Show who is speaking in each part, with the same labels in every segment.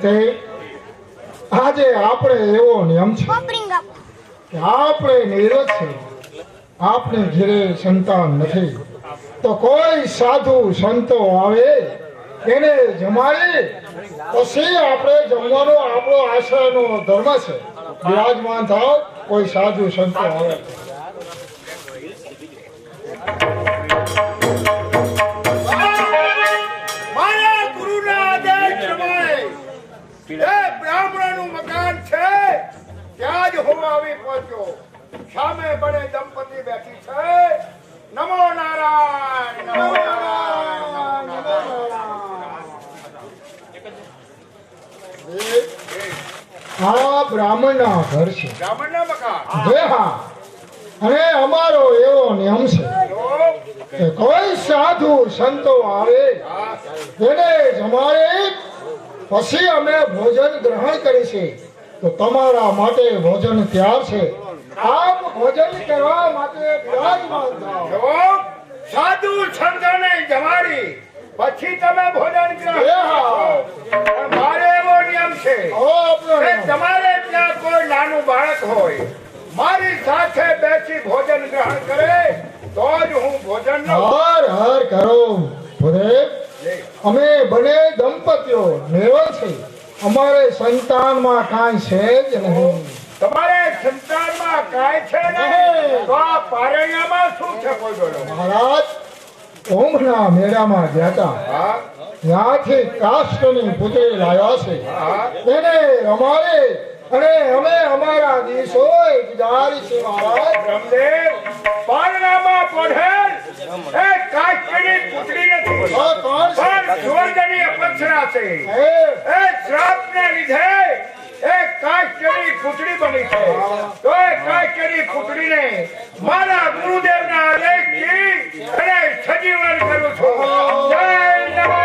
Speaker 1: તેથી આજે આપણે એવો નિયમ છે કે આપણે નિરજ છે, આપણે ઘેરે સંતાન નથી તો કોઈ સાધુ સંતો આવે એને જમાડી પછી આપણે જમવાનો આપણો આશ્રયનો ધર્મ છે. વિરાજમાન થાવ, કોઈ સાધુ સંતો આવે.
Speaker 2: મારા ગુરુના આદેશ પ્રમાણે એ બ્રાહ્મણનું મકાન છે ત્યાં જ હું આવી પહોંચ્યો. સામે બને દંપતી બેઠી છે. નમો નારાયણ, નમો નારાયણ, નમો નારાયણ.
Speaker 1: આ બ્રાહ્મણના ઘર છે.
Speaker 2: બ્રાહ્મણના મકાન.
Speaker 1: જે હા, અને અમારો એવો નિયમ છે કે કોઈ સાધુ સંતો આવે એને જમાડે પછી અમે ભોજન ગ્રહણ કરીશું. તો તમારા માટે ભોજન તૈયાર છે. આમ ભોજન કરવા માટે બિરાજમાન થાઓ.
Speaker 2: સાધુ સંતોને જમાડી પછી તમે ભોજન કરો. મારે એવો નિયમ છે કે તમારે ત્યાં કોઈ નાનું બાળક હોય મારી સાથે બેસી ભોજન ગ્રહણ કરે તો જ હું ભોજન
Speaker 1: હર હર કરો. ભૂદેવ, અમે બને દંપતીઓ નિર્વળ છે. અમારે સંતાનમાં કાંઈ છે જ નહીં.
Speaker 2: તમારે સંતાનમાં કાંઈ છે નહીં તો આ પારણ્યમાં શું છે? કોઈ બોલો.
Speaker 1: મહારાજ, ઓમના મેળામાં ગયા હતા. ત્યાંથી કાષ્ટની પુત્રી લાવ્યા છે. એને રમાડે અને અમે અમારા દિવસો ગુજારી છે. મહારાજ,
Speaker 2: બ્રહ્મદેવ, પારણામાં પડેલ એ કાષ્ટની પુત્રી નથી પણ સ્વર્ગની અપ્સરા છે. એ શ્રાપને લીધે એ કાષ્ટની પુત્રી બની છે. તો એ કાષ્ટની પુત્રીને મારા ગુરુદેવના આદેશથી અને સજીવન કરું છું. જય નમો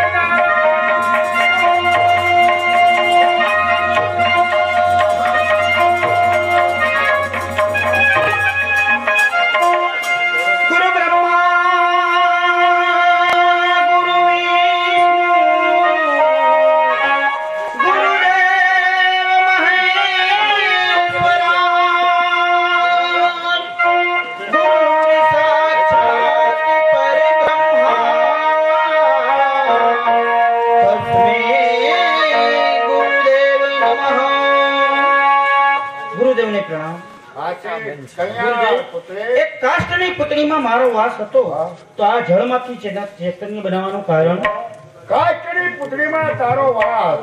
Speaker 3: એક કાષ્ટની પુત્રીમાં મારો વાસ હતો તો આ જળમાંથી ચૈતન્ય બનાવવાનું કારણ?
Speaker 2: કાષ્ટની પુત્રીમાં તારો વાસ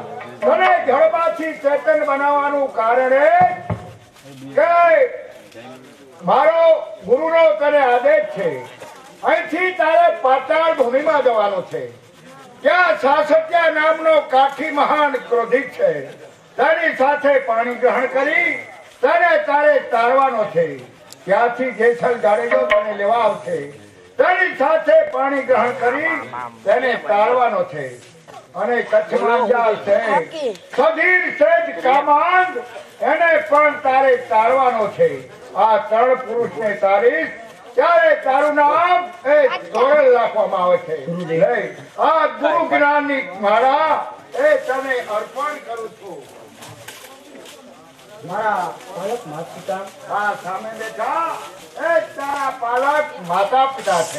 Speaker 2: અને જળમાંથી ચેતન બનાવવાનું કારણ એ કે મારો ગુરુનો તને આદેશ છે. અહીંથી તારે પાતાળ ભૂમિમાં જવાનું છે. ત્યાં સાસત્યા નામનો કાઠી મહાન ક્રોધિક છે. તેની સાથે પાણી ગ્રહણ કરી તારે તારવાનો છે. ત્યાંથી જેસલ જાડેજો તને લેવા આવશે. તેની સાથે પાણી ગ્રહણ કરી તેને તારવાનો છે. અને કચ્છમાં જાલ છે સધીર સેજ કામાંગ એને પણ તારે તારવાનો છે. આ ત્રણ પુરુષને તારીશ ત્યારે તારું નામ એ ધોરણ રાખવામાં આવે છે. આ ગુરુ જ્ઞાનની માળા એ તને અર્પણ કરું છું.
Speaker 3: મારા પાલક માતા પિતા
Speaker 2: આ સામે બેઠા એ તારા પાલક માતા પિતા છે.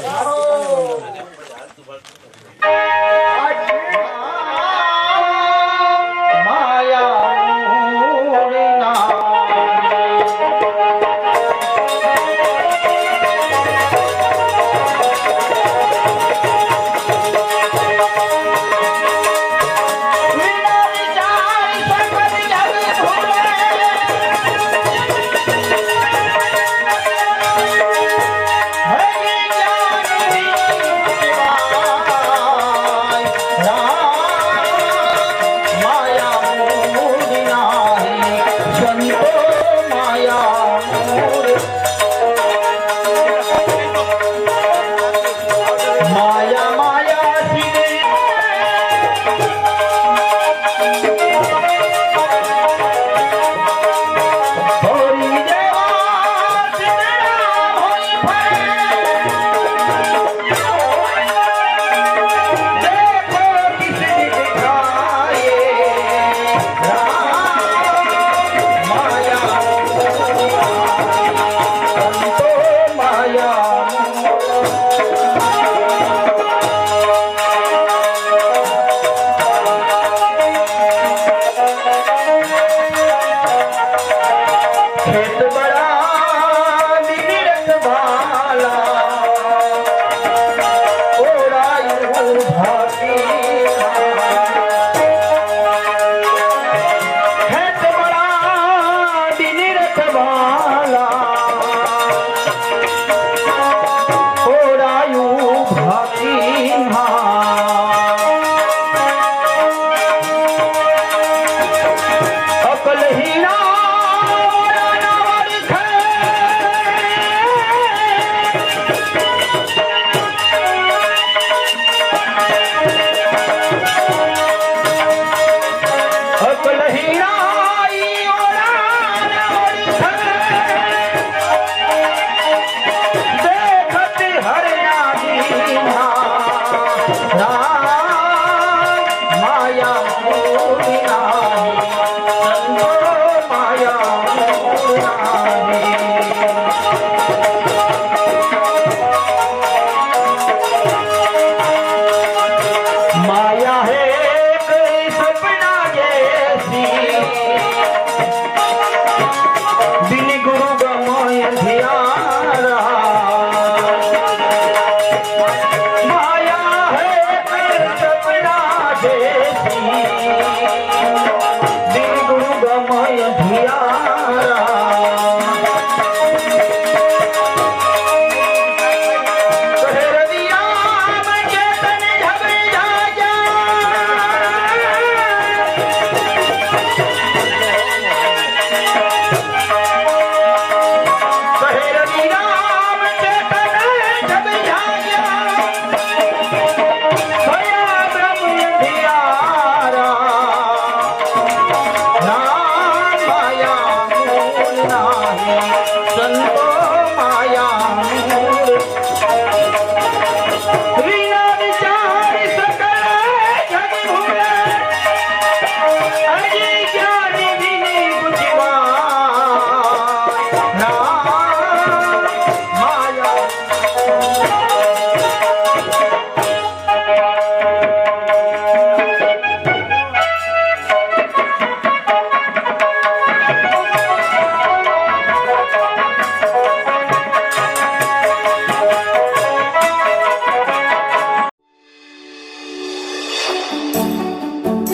Speaker 4: માયા